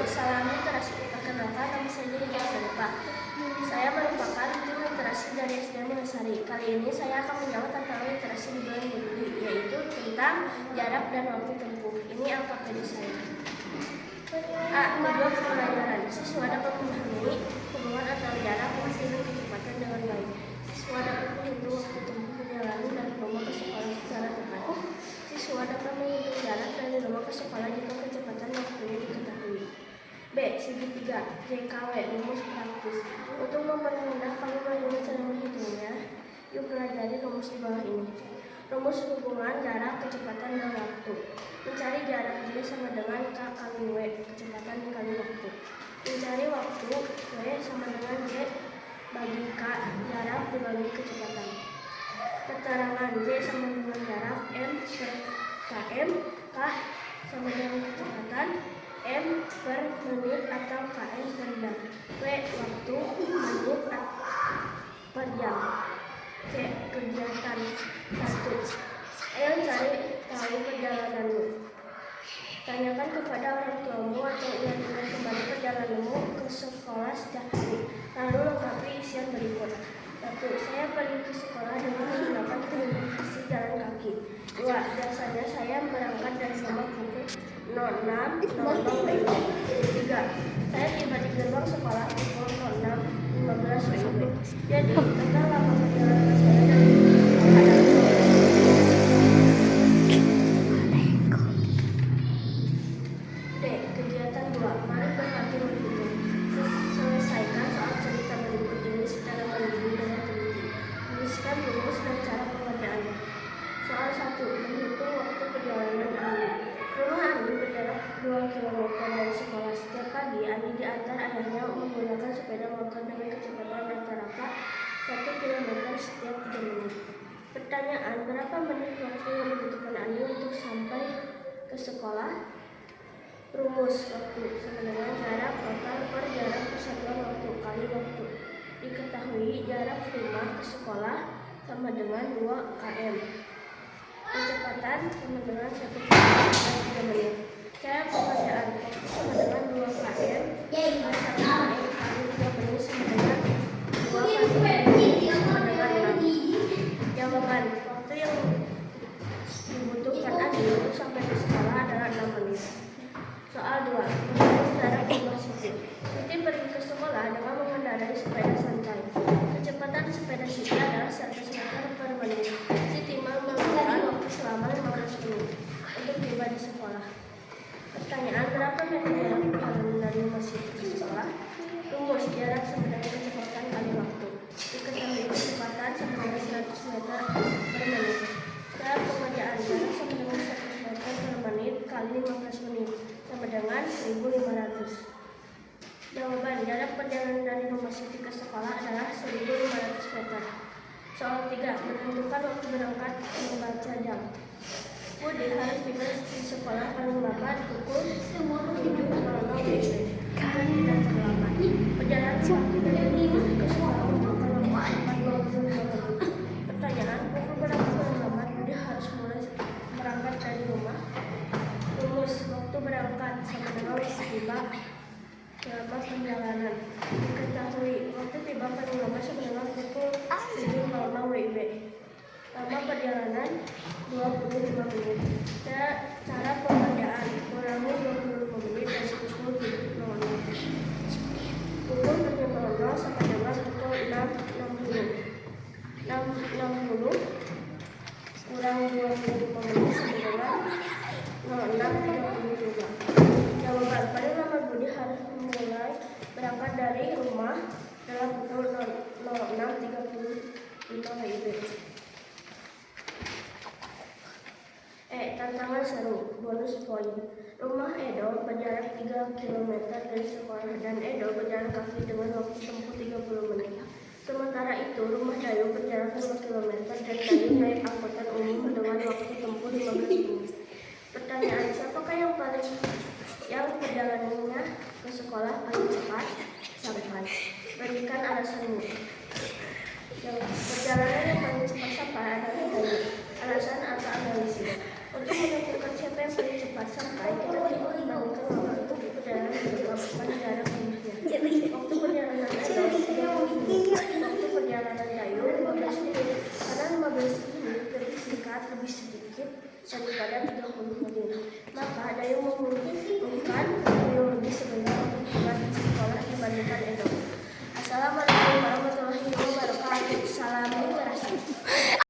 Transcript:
Salam literasi. Perkenalkan, nama saya Hidayah Sarifa. Saya merupakan tim literasi dari SD Mulyasari. Kali ini saya akan menjawab tentang literasi di bulan Juli, yaitu tentang jarak dan waktu tempuh. Ini angka PD saya. A. Kedua pembelajaran. Siswa dapat memahami hubungan antara jarak, waktu, dan kecepatan dengan baik. Siswa dapat menghitung waktu tempuh perjalanan dari rumah ke sekolah secara tepat. Siswa dapat menghitung jarak dari rumah ke sekolah jika kecepatan waktunya diketahui. B. Segitiga. JKW. Rumus praktis. Untuk mempermudah kamu belajar cara menghitungnya, yuk pelajari rumus di bawah ini. Rumus hubungan jarak, kecepatan, dan waktu. Mencari jarak J sama dengan K kali W, kecepatan dikali waktu. Mencari waktu W sama dengan J bagi K, jarak dibagi kecepatan. Keterangan J sama dengan jarak M per km, K sama dengan kecepatan, M per menit atau km per jam, W waktu menit per jam. C. Kegiatan 1. Ayo cari tahu perjalananmu. Tanyakan kepada orang tuamu atau ingat kembali perjalananmu ke sekolah setiap hari. Lalu lengkapi isian berikut. 1. Saya pergi ke sekolah dengan menggunakan transportasi jalan kaki. 2. Biasanya saya berangkat dari rumah pukul 06.00 WIB. 3. Saya tiba di gerbang sekolah pukul 06.15 WIB. Jadi, total lama perjalanan saya dari sekolah. D. Kegiatan 2. Mari berlatih menghitung. Selesaikan soal cerita berikut ini secara mandiri dengan teliti. Tuliskan rumus dan cara pengerjaannya. Soal 1. Menghitung waktu perjalanan Ani. Rumah Ani berjarak 2 km dari sekolah. Setiap pagi Ani diantar ayahnya menggunakan sepeda motor dengan kecepatan rata-rata 1 km setiap 3 menit. Pertanyaan, berapa menit waktu yang dibutuhkan Ani untuk sampai ke sekolah? Rumus waktu sama dengan jarak total per jarak persatuan waktu kali waktu. Diketahui jarak rumah ke sekolah sama dengan 2 km. Kecepatan sama dengan 1 km per 3 menit. Cara pengerjaan waktu sama dengan 2 km per 1 km kali 3 menit sama dengan 2 kali sama dengan 6. Jawaban, waktu yang dibutuhkan Adi untuk sampai ke sekolah adalah 6 menit. Soal 2. Menghitung jarak rumah Siti. Siti pergi ke sekolah dengan mengendarai sepeda santai. Kecepatan sepeda Siti adalah 100 meter per menit. Siti memerlukan waktu selama 15 menit untuk tiba di sekolah. Pertanyaan, berapa meter jarak perjalanan dari rumah Siti ke sekolah? Rumus jarak sama dengan kecepatan kali waktu. Diketahui kecepatan sama dengan 100 meter per menit. Cara pengerjaan jarak sama dengan 100 meter per menit kali 15 menit sama dengan 1.500. Jawaban, jarak perjalanan dari rumah Siti ke sekolah adalah 1.500 meter. Soal 3. Menentukan waktu berangkat membaca jam. Budi harus tiba di sekolah paling lambat pukul 7.00 WIB. Dan tidak terlambat. Perjalanan waktu dari rumah ke sekolah membutuhkan waktu 45 menit. Pertanyaan, pukul berapa paling lambat Budi harus mulai berangkat dari rumah? Rumus waktu berangkat sama dengan waktu tiba selama perjalanan. Diketahui waktu tiba paling lambat sama dengan pukul 7.00 WIB. Lama perjalanan 25 menit. Cara pengerjaan, kurangi 25 menit dari pukul 7.00. Pukul 7.00 sama dengan pukul 6.60. 6.60 kurang 25 menit sama dengan 06.32. Jawaban, paling lama Budi harus mulai berangkat dari rumah dalam pukul 06.35 WIB. Tantangan seru, bonus poin. Rumah Edo berjarak 3 km dari sekolah dan Edo berjalan kaki dengan waktu tempuh 30 menit. Sementara itu, rumah Dayu berjarak 5 km dan Dayu naik angkutan umum dengan waktu tempuh 15 menit. Pertanyaan, siapakah yang perjalanannya ke sekolah paling cepat sampai? Berikan alasanmu. Yang perjalanan yang paling cepat sampai adalah Dayu. Alasan atau analisis. Untuk menentukan siapa yang paling cepat sampai, kita bandingkan waktu perjalanan sedikit daripada 30 menit. Maka ada yang membutuhkan waktu yang lebih sebentar untuk tiba di sekolah dibandingkan Edo. Assalamualaikum